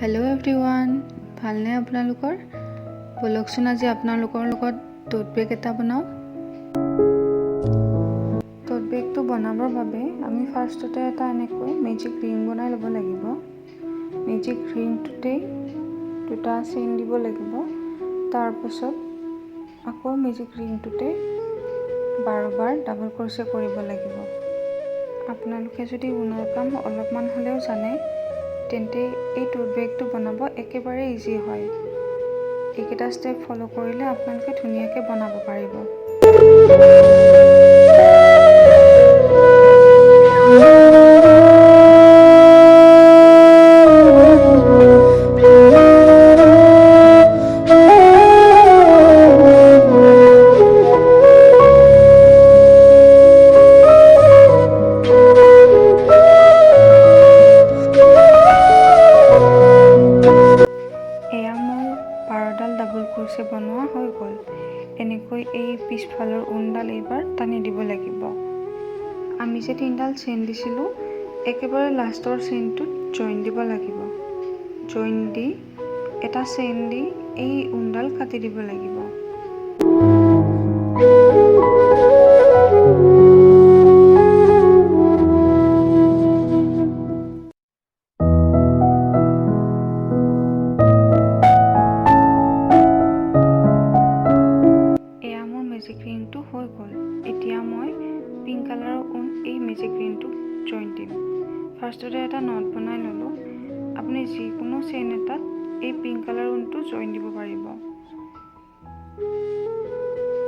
Hello' everyone, ভালনে আপোনালোকৰ? ব'লকচোন আজি আপোনালোকৰ লগত টোট বেগ এটা বনাওঁ। টোট বেগটো বনাবৰ বাবে আমি ফাৰ্ষ্টতে এটা এনেকৈ মেজিক ৰিং বনাই ল'ব লাগিব। মেজিক ৰিংটোতেই দুটা চেইন দিব লাগিব। তাৰপাছত আকৌ মেজিক ৰিংটোতে 12 বাৰ ডাবল ক্ৰচে কৰিব লাগিব। আপোনালোকে যদি ঊণৰ কাম অলপমান হ'লেও জানে তেন্তে এই টোট বেগটো বনাব একেবাৰে ইজি হয়। এইকেইটা ষ্টেপ ফ'ল' কৰিলে আপোনালোকে ধুনীয়াকৈ বনাব পাৰিব। এয়া মোৰ 12ডাল ডাবল ক্ৰচে বনোৱা হৈ গ'ল। এনেকৈ এই পিছফালৰ ঊণডাল এইবাৰ টানি দিব লাগিব। আমি যে 3ডাল চেইন দিছিলোঁ, একেবাৰে লাষ্টৰ চেইনটোত জইন দিব লাগিব। জইন দি এটা চেইন দি এই ঊণডাল কাটি দিব লাগিব। এয়া মোৰ মেজিক ৰিংটো হৈ গ'ল। এতিয়া মই পিংক কালাৰৰ ঊণ এই মেজিক ৰিংটোত জইন দিম। ফাৰ্ষ্টতে এটা নট বনাই ল'লোঁ। আপুনি যিকোনো চেইন এটাত এই পিংক কালাৰ ঊণটো জইন দিব পাৰিব।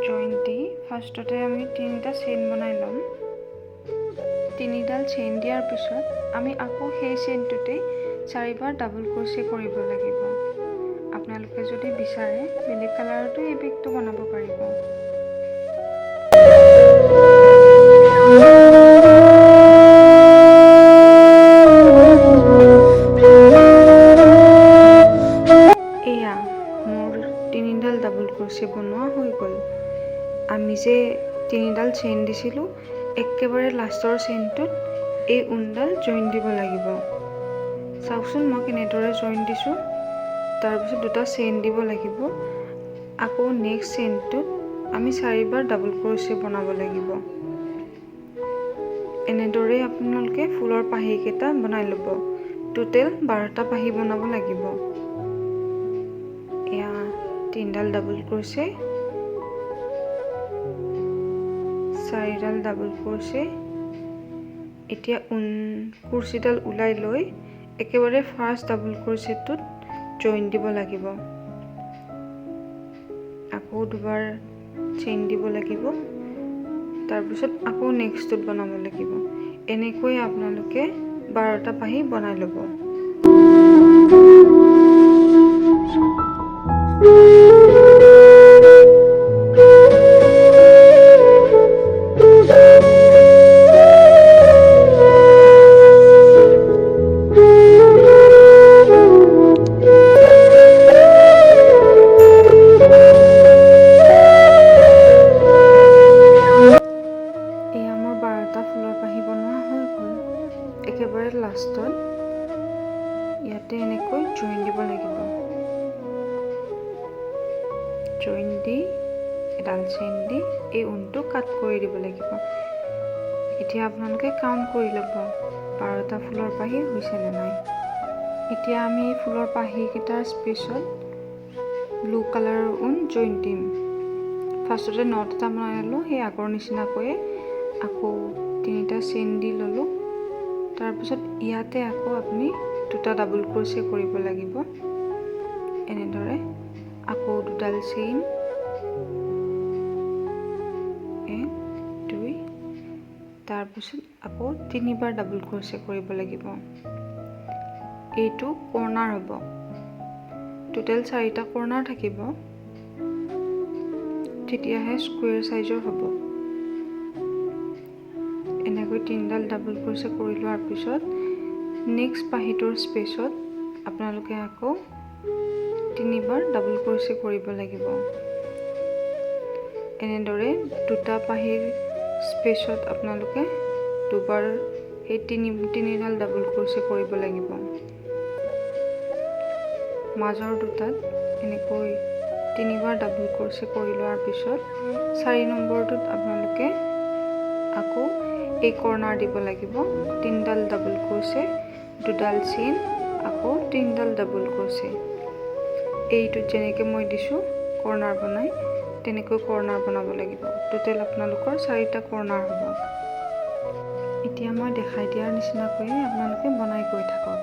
জইন দি ফাৰ্ষ্টতে আমি 3টা চেইন বনাই ল'ম। 3ডাল চেইন দিয়াৰ পিছত আমি আকৌ সেই চেইনটোতেই 4 বাৰ ডাবল ক্ৰচে কৰিব লাগিব। আপোনালোকে যদি বিচাৰে বেলেগ কালাৰতো এই বেগটো বনাব পাৰিব। এয়া মোৰ 3ডাল ডাবল ক্ৰচে বনোৱা হৈ গ'ল। আমি যে 3ডাল চেইন দিছিলোঁ, একেবাৰে লাষ্টৰ চেইনটোত এই ঊণডাল জইন দিব লাগিব। চাওকচোন মই কেনেদৰে জইন দিছোঁ। তাৰপিছত দুটা চেইন দিব লাগিব। আকৌ নেক্সট চেইনটোত আমি 4 বাৰ ডাবল ক্ৰচে বনাব লাগিব। এনেদৰে আপোনালোকে ফুলৰ পাহিকেইটা বনাই ল'ব। টোটেল 12টা পাহি বনাব লাগিব। এয়া 3ডাল ডাবল ক্ৰচে, 4ডাল ডাবল ক্ৰচে। এতিয়া কুৰ্চিডাল ওলাই লৈ একেবাৰে ফাৰ্ষ্ট ডাবল ক্ৰচেটোত জইন দিব লাগিব। আকৌ দুবাৰ চেইন দিব লাগিব। তাৰপিছত আকৌ নেক্সটটোত বনাব লাগিব। এনেকৈ আপোনালোকে 12টা পাহি বনাই ল'ব। এয়া মোৰ 12টা ফুলৰ পাহি বনোৱা হৈ গ'ল। একেবাৰে লাষ্টত ইয়াতে এনেকৈ জইন দিব লাগিব। জইন দি এডাল চেইন দি এই ঊণটো কাট কৰি দিব লাগিব। এতিয়া আপোনালোকে কাউণ্ট কৰি ল'ব 12টা ফুলৰ পাহি হৈছে নে নাই। এতিয়া আমি এই ফুলৰ পাহিকেইটাৰ স্পেচত ব্লু কালাৰৰ ঊণ জইন দিম। ফাৰ্ষ্টতে নট এটা বনাই ল'লোঁ, সেই আগৰ নিচিনাকৈয়ে আকৌ 3টা চেইন দি ল'লোঁ। তাৰপিছত ইয়াতে আকৌ আপুনি 2টা ডাবল ক্ৰচে কৰিব লাগিব। এনেদৰে আকৌ 2ডাল চেইন, 1 2, তাৰপিছত আকৌ 3 বাৰ ডাবল ক্ৰচে কৰিব লাগিব। এইটো কৰ্নাৰ হ'ব। টোটেল 4টা কৰ্নাৰ থাকিব। তেতিয়াহে স্কুৱেৰ চাইজৰ হ'ব। এনেকৈ 3ডাল ডাবল ক্ৰচে কৰি লোৱাৰ পিছত নেক্সট পাহিটোৰ স্পেচত আপোনালোকে আকৌ 3 বাৰ ডাবল ক্ৰচে কৰিব লাগিব। এনেদৰে 2টা পাহিৰ স্পেচত আপোনালোকে দুবাৰ সেই 3ডাল ডাবল ক্ৰচে কৰিব লাগিব। মাজৰ দুটাত এনেকৈ 3বাৰ ডাবল ক্ৰচে কৰি লোৱাৰ পিছত 4 নম্বৰটোত আপোনালোকে আকৌ এই কৰ্নাৰ দিব লাগিব 3ডাল ডাবল ক্ৰচে 2ডাল চেইন আকৌ 3ডাল ডাবল ক্ৰচে এইটো যেনেকৈ মই দিছো কৰ্নাৰ বনাই তেনেকৈ কৰ্নাৰ বনাব লাগিব টোটেল আপোনালোকৰ 4টা কৰ্নাৰ হ'ব এতিয়া মই দেখাই দিয়াৰ নিচিনাকৈ আপোনালোকে বনাই গৈ থাকক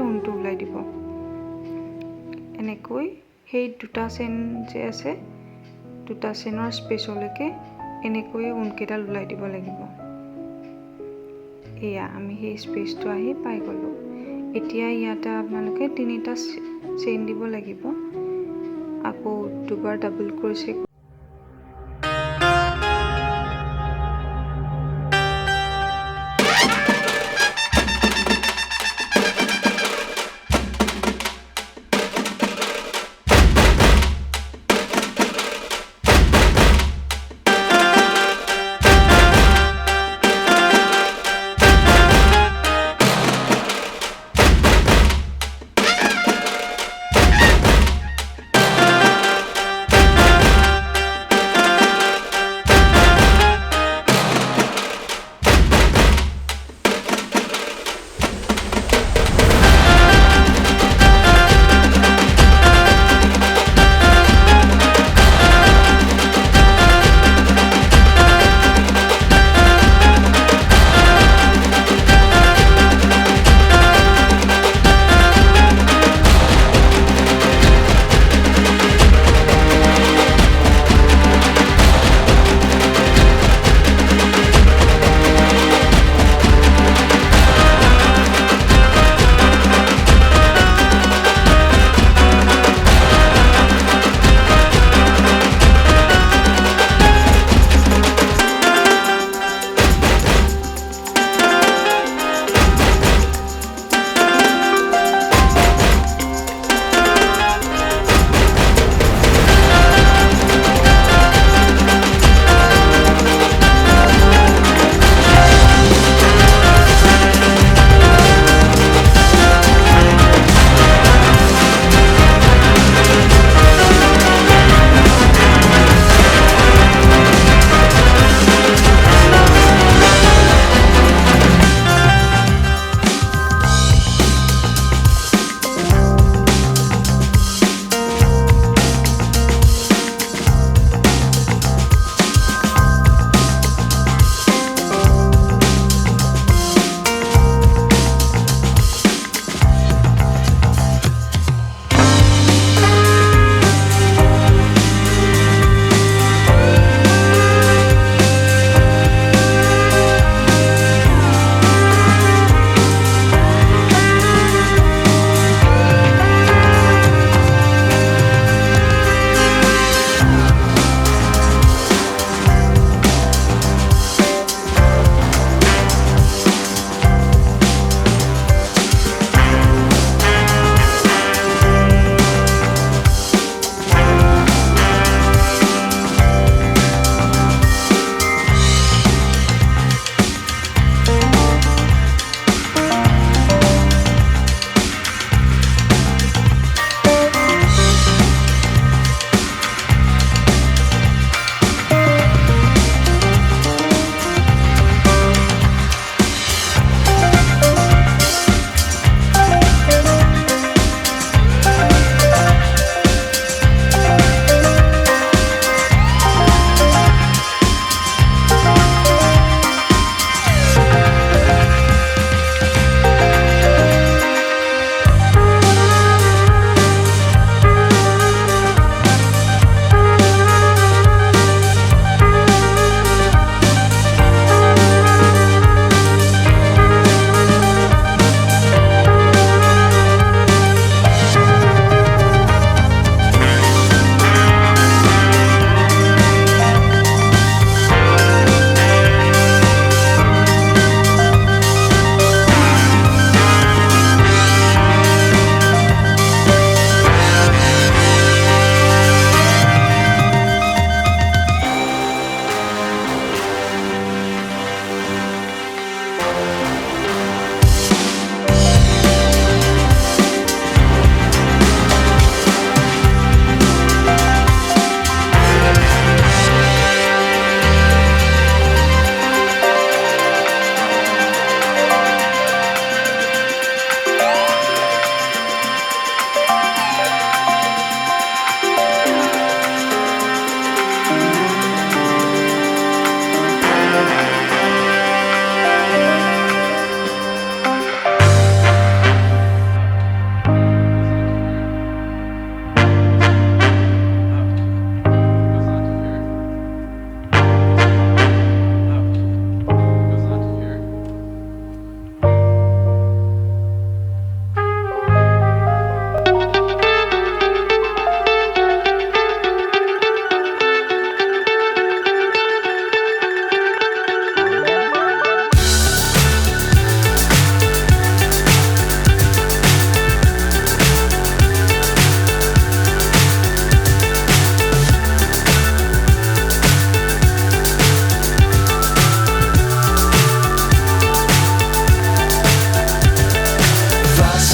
উনটো উলাই দিব এনেকৈ সেই দুটা চেইন যে আছে দুটা চেইনৰ স্পেচলৈকে এনেকৈ উনকেইডাল উলাই দিব লাগিব এয়া আমি সেই স্পেচটো আহি পাই গলো এতিয়া ইয়াতে আপোনালোকে 3টা চেইন দিব লাগিব আকৌ দুবাৰ double ক্ৰচে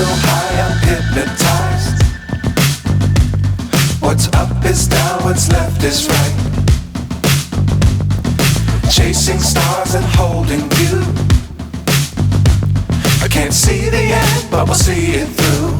so high I'm hypnotized. What's up is down, what's left is right. Chasing stars and holding you. I can't see the end, but we'll see it through.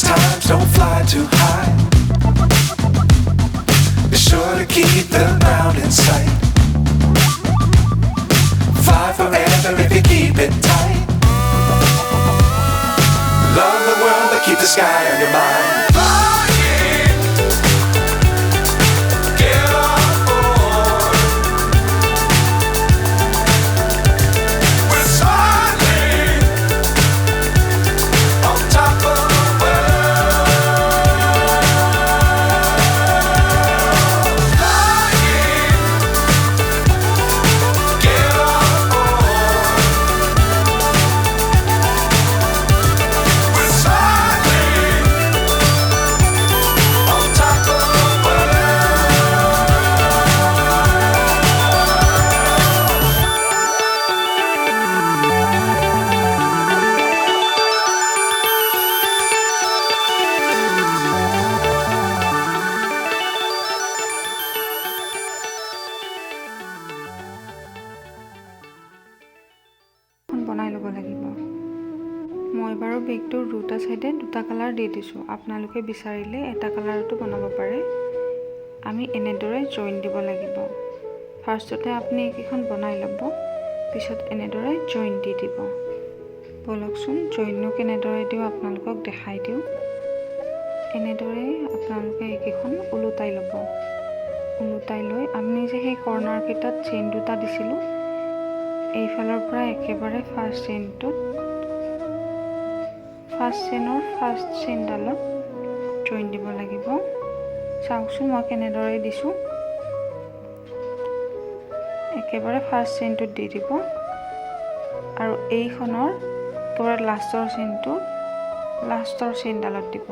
Times don't fly too high. Be sure to keep the ground in sight. Fly forever if you keep it tight. Love the world but keep the sky on your mind. বনাই ল'ব লাগিব। মই বাৰু বেগটোৰ দুটা সাইডে দুটা colour দি দিছোঁ। আপোনালোকে বিচাৰিলে এটা কালাৰটো বনাব পাৰে। আমি এনেদৰে জইন দিব লাগিব। ফাৰ্ষ্টতে আপুনি এইখন বনাই ল'ব, পিছত এনেদৰে জইন দি দিব। বলকচোন জইনটো কেনেদৰে দিওঁ আপোনালোকক দেখাই দিওঁ। এনেদৰে আপোনালোকে এইখন ওলোটাই ল'ব। ওলোটাই লৈ আমি যে সেই কৰ্নাৰ কেইটাত চেইন দুটা দিছিলোঁ, এইফালৰ পৰা একেবাৰে ফাৰ্ষ্ট চেইনৰ ফাৰ্ষ্ট চেইনডালত জইন দিব লাগিব। চাওকচোন মই কেনেদৰে দিছোঁ। একেবাৰে ফাৰ্ষ্ট চেইনটোত দি দিব আৰু এইখনৰ একেবাৰে লাষ্টৰ চেইনডালত দিব।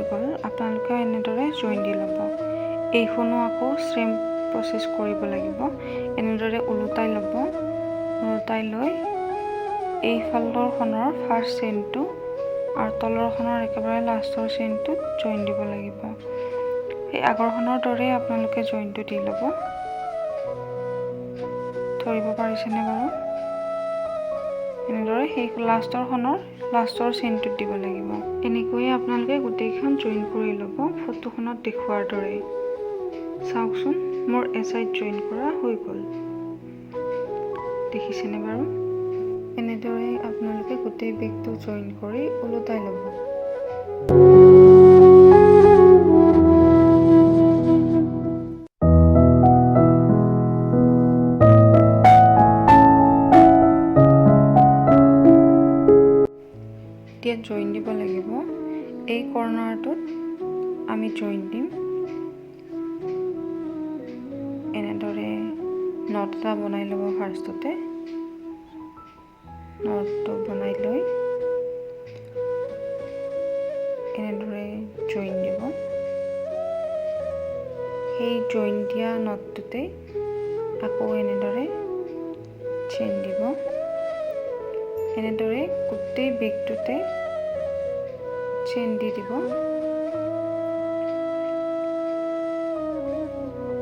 গ'ল। আপোনালোকে এনেদৰে জইন দি ল'ব। এইখনো আকৌ চেম প্ৰচেছ কৰিব লাগিব। এনেদৰে ওলোটাই ল'ব। ওলোটাই লৈ এইফালৰখনৰ ফাৰ্ষ্ট চেইনটো আৰু তলৰখনৰ একেবাৰে লাষ্টৰ চেইনটোত জইন দিব লাগিব। সেই আগৰখনৰ দৰে আপোনালোকে জইনটো দি ল'ব। ধৰিব পাৰিছেনে বাৰু? এনেদৰে সেই লাষ্টৰ চেইনটোত দিব লাগিব। এনেকৈয়ে আপোনালোকে গোটেইখন জইন কৰি ল'ব ফটোখনত দেখুৱাৰ দৰে। চাওকচোন, মোৰ এচাইড জইন কৰা হৈ গ'ল। দেখিছেনে বাৰু? এনেদৰে আপোনালোকে গোটেই বেগটো জইন কৰি ওলোটাই ল'ব। এতিয়া জইন দিব লাগিব। এই কৰ্নাৰটোত আমি জইন দিম। এনেদৰে নট এটা বনাই ল'ব। ফাৰ্ষ্টতে নটটো বনাই লৈ এনেদৰে জইন দিব। সেই জইন দিয়া নটটোতে আকৌ এনেদৰে চেইন দিব। এনেদৰে গোটেই বেগটোতে চেইন দি দিব।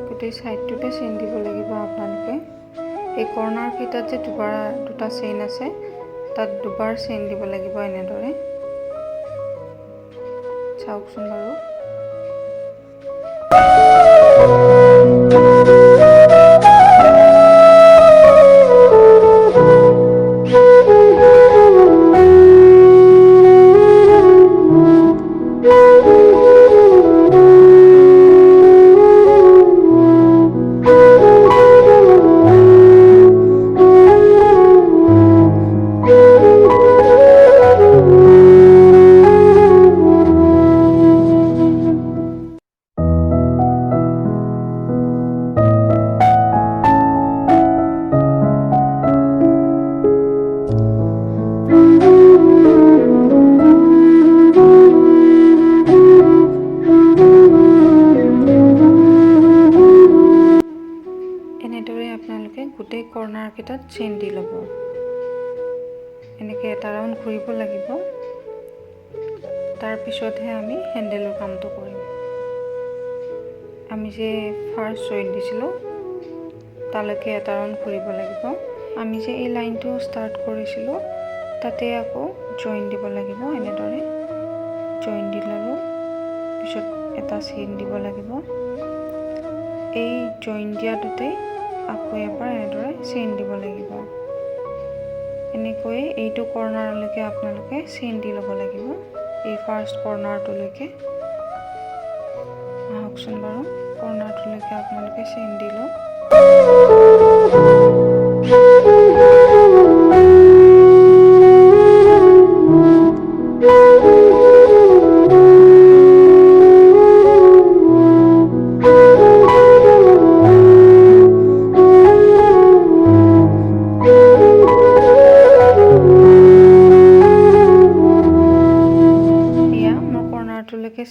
গোটেই চাইডটোতে চেইন দিব লাগিব আপোনালোকে। এই কৰ্নাৰ কেইটাত যে দুটা চেইন আছে, তাত দুবাৰ চেইন দিব লাগিব। এনেদৰে চাওকচোন বাৰু। এনেদৰে আপোনালোকে গোটেই কৰ্নাৰকেইটাত চেইন দি ল'ব। এনেকৈ এটা ৰাউণ্ড ঘূৰিব লাগিব। তাৰপিছতহে আমি হেণ্ডেলৰ কামটো কৰিম। আমি যে ফাৰ্ষ্ট জইন দিছিলোঁ তালৈকে এটা ৰাউণ্ড ঘূৰিব লাগিব। আমি যে এই লাইনটো ষ্টাৰ্ট কৰিছিলোঁ তাতে আকৌ জইন দিব লাগিব। এনেদৰে জইন দি ল'লোঁ। পিছত এটা চেইন দিব লাগিব। এই জইন দিয়াটোতে আকৌ এবাৰ এনেদৰে চেইন দিব লাগিব। এনেকৈয়ে এইটো কৰ্নাৰলৈকে আপোনালোকে চেইন দি ল'ব লাগিব। এই ফাৰ্ষ্ট কৰ্নাৰটোলৈকে আহকচোন বাৰু। কৰ্নাৰটোলৈকে আপোনালোকে চেইন দি লওক।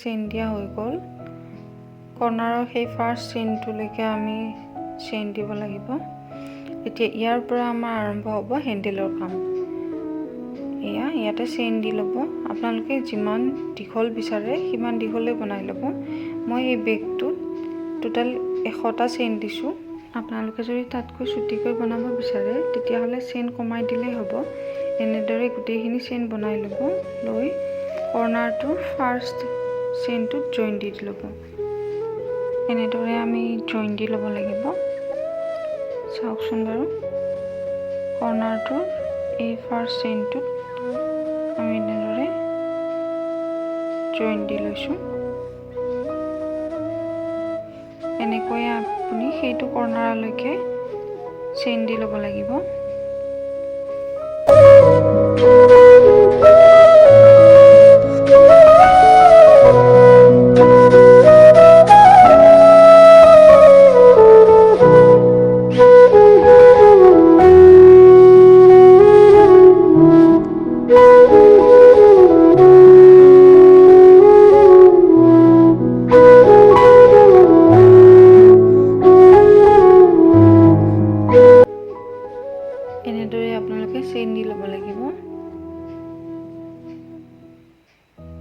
চেইন দিয়া হৈ গ'ল। কৰ্নাৰৰ সেই ফাৰ্ষ্ট চেইনটোলৈকে আমি চেইন দিব লাগিব। এতিয়া ইয়াৰ পৰা আমাৰ আৰম্ভ হ'ব হেণ্ডেলৰ কাম। ইয়াতে চেইন দি ল'ব। আপোনালোকে যিমান দীঘল বিচাৰে সিমান দীঘলে বনাই ল'ব। মই এই বেগটোত টোটেল 100টা চেইন দিছোঁ। আপোনালোকে যদি তাতকৈ চুটিকৈ বনাব বিচাৰে তেতিয়াহ'লে চেইন কমাই দিলেই হ'ব। এনেদৰে গোটেইখিনি চেইন বনাই ল'ব। লৈ কৰ্নাৰটোৰ ফাৰ্ষ্ট চেইনটোত জইন দি ল'ব। এনেদৰে আমি জইন দি ল'ব লাগিব। চাওকচোন বাৰু। কৰ্নাৰটোৰ এই ফাৰ্ষ্ট চেইনটোত আমি এনেদৰে জইন দি লৈছোঁ। এনেকৈয়ে আপুনি সেইটো কৰ্নাৰলৈকে চেইন দি ল'ব লাগিব।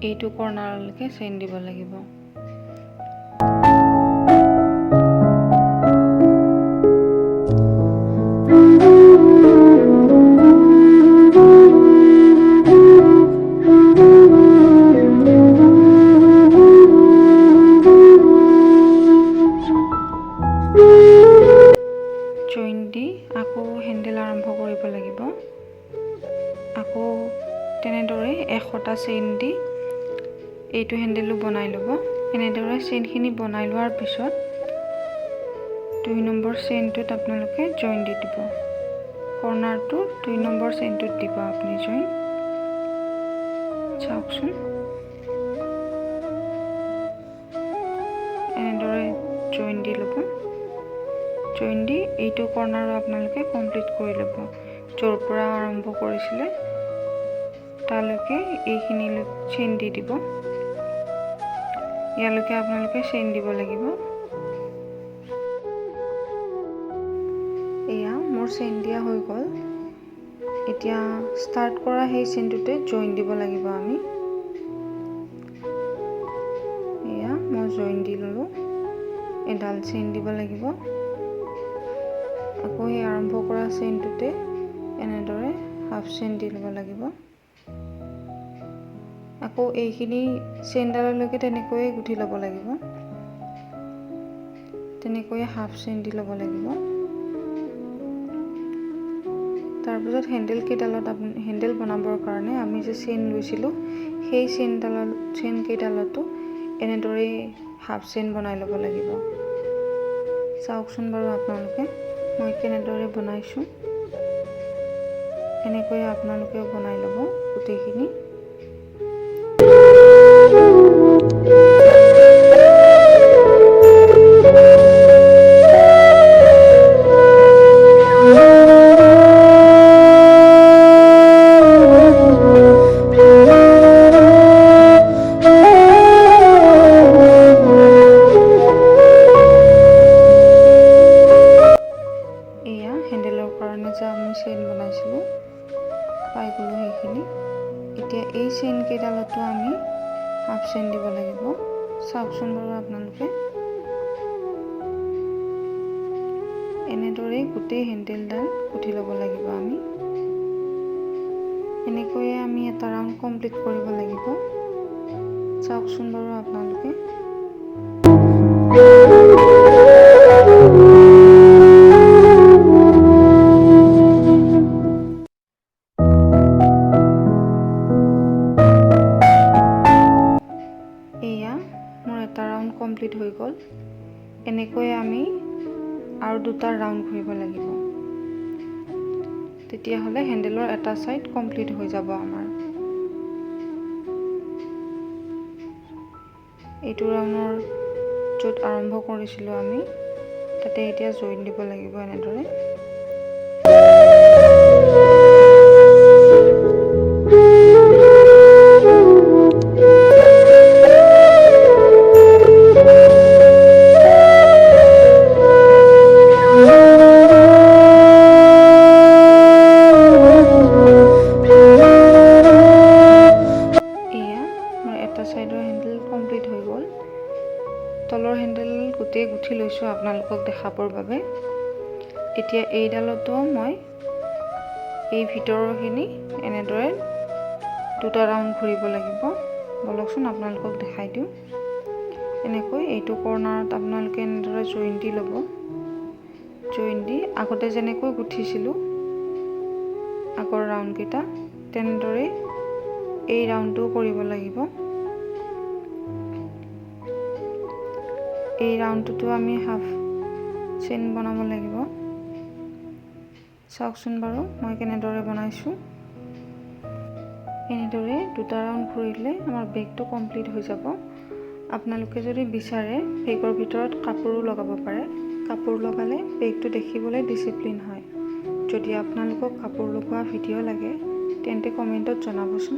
এইটো কৰ্ণাৰলৈকে চেইন দিব লাগিব। জইন দি আকৌ হেণ্ডেল আৰম্ভ কৰিব লাগিব। আকৌ তেনেদৰে 100টা চেইন দি এইটো হেণ্ডেলো বনাই ল'ব। এনেদৰে চেইনখিনি বনাই লোৱাৰ পিছত 2 নম্বৰ চেইনটোত আপোনালোকে জইন দি দিব। কৰ্ণাৰটো 2 নম্বৰ চেইনটোত দিব আপুনি জইন। চাওকচোন, এনেদৰে জইন দি ল'ব। জইন দি এইটো কৰ্ণাৰো আপোনালোকে কমপ্লিট কৰি ল'ব। য'ৰ পৰা আৰম্ভ কৰিছিলে তালৈকে এইখিনিলৈ চেইন দি দিব। ইয়ালৈকে আপোনালোকে চেইন দিব লাগিব। এয়া মোৰ চেইন দিয়া হৈ গ'ল। এতিয়া ষ্টাৰ্ট কৰা সেই চেইনটোতে জইন দিব লাগিব আমি। এয়া মই জইন দি ল'লোঁ। এডাল চেইন দিব লাগিব। আকৌ সেই আৰম্ভ কৰা চেইনটোতে এনেদৰে হাফ চেইন দি ল'ব লাগিব। আকৌ এইখিনি চেইনডাললৈকে তেনেকৈয়ে গুঠি ল'ব লাগিব। তেনেকৈয়ে হাফ চেইন দি ল'ব লাগিব। তাৰপিছত হেণ্ডেল বনাবৰ কাৰণে আমি যে চেইন লৈছিলোঁ সেই চেইন কেইডালতো এনেদৰে হাফ চেইন বনাই ল'ব লাগিব। চাওকচোন বাৰু আপোনালোকে মই কেনেদৰে বনাইছোঁ। এনেকৈয়ে আপোনালোকেও বনাই ল'ব গোটেইখিনি। হেণ্ডেলৰ কাৰণে যে আমি চেইন বনাইছিলোঁ পাই গ'লোঁ সেইখিনি। এতিয়া এই চেইন কেইডালতো আমি হাফ চেইন দিব লাগিব। চাওকচোন বাৰু আপোনালোকে, এনেদৰেই গোটেই হেণ্ডেলডাল গুঠি ল'ব লাগিব আমি। এনেকৈয়ে আমি এটা ৰাউণ্ড কমপ্লিট কৰিব লাগিব। চাওকচোন বাৰু আপোনালোকে। এয়া মোৰ এটা ৰাউণ্ড কমপ্লিট হৈ গ'ল। এনেকৈয়ে আমি আৰু দুটা ৰাউণ্ড ঘূৰিব লাগিব। তেতিয়াহ'লে হেণ্ডেলৰ এটা ছাইড কমপ্লিট হৈ যাব আমাৰ। এইটো ৰাউণ্ডৰ য'ত আৰম্ভ কৰিছিলোঁ আমি তাতে এতিয়া জইন দিব লাগিব এনেদৰে। তলৰ হেণ্ডেল গোটেই গুঠি লৈছোঁ আপোনালোকক দেখাবৰ বাবে। এতিয়া এইডালতো মই এই ভিতৰৰখিনি এনেদৰে দুটা ৰাউণ্ড ঘূৰিব লাগিব। বলকচোন আপোনালোকক দেখাই দিওঁ। এনেকৈ এইটো কৰ্ণাৰত আপোনালোকে এনেদৰে জইন দি ল'ব। জইন দি আগতে যেনেকৈ গুঠিছিলোঁ আগৰ ৰাউণ্ডকেইটা তেনেদৰে এই ৰাউণ্ডটোও কৰিব লাগিব। এই ৰাউণ্ডটোতো আমি হাফ চেইন বনাব লাগিব। চাওকচোন বাৰু মই কেনেদৰে বনাইছোঁ। এনেদৰে দুটা ৰাউণ্ড ঘূৰিলে আমাৰ বেগটো কমপ্লিট হৈ যাব। আপোনালোকে যদি বিচাৰে বেগৰ ভিতৰত কাপোৰো লগাব পাৰে। কাপোৰ লগালে বেগটো দেখিবলৈ ডিচিপ্লিন হয়। যদি আপোনালোকক কাপোৰ লগোৱা ভিডিঅ' লাগে তেন্তে কমেণ্টত জনাবচোন।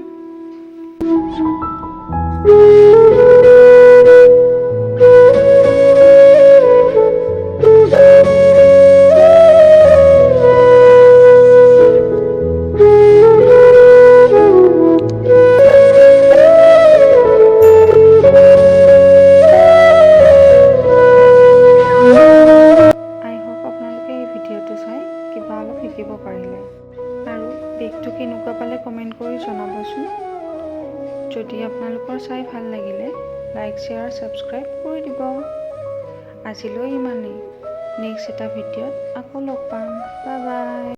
কেকটো কেনেকুৱা পালে কমেণ্ট কৰি জনাবচোন। যদি আপোনালোকৰ চাই ভাল লাগিলে লাইক শ্বেয়াৰ ছাবস্ক্ৰাইব কৰি দিব। আজিলৈ ইমানেই। নেক্সট এটা ভিডিঅ'ত আকৌ লগ পাম। Bye bye.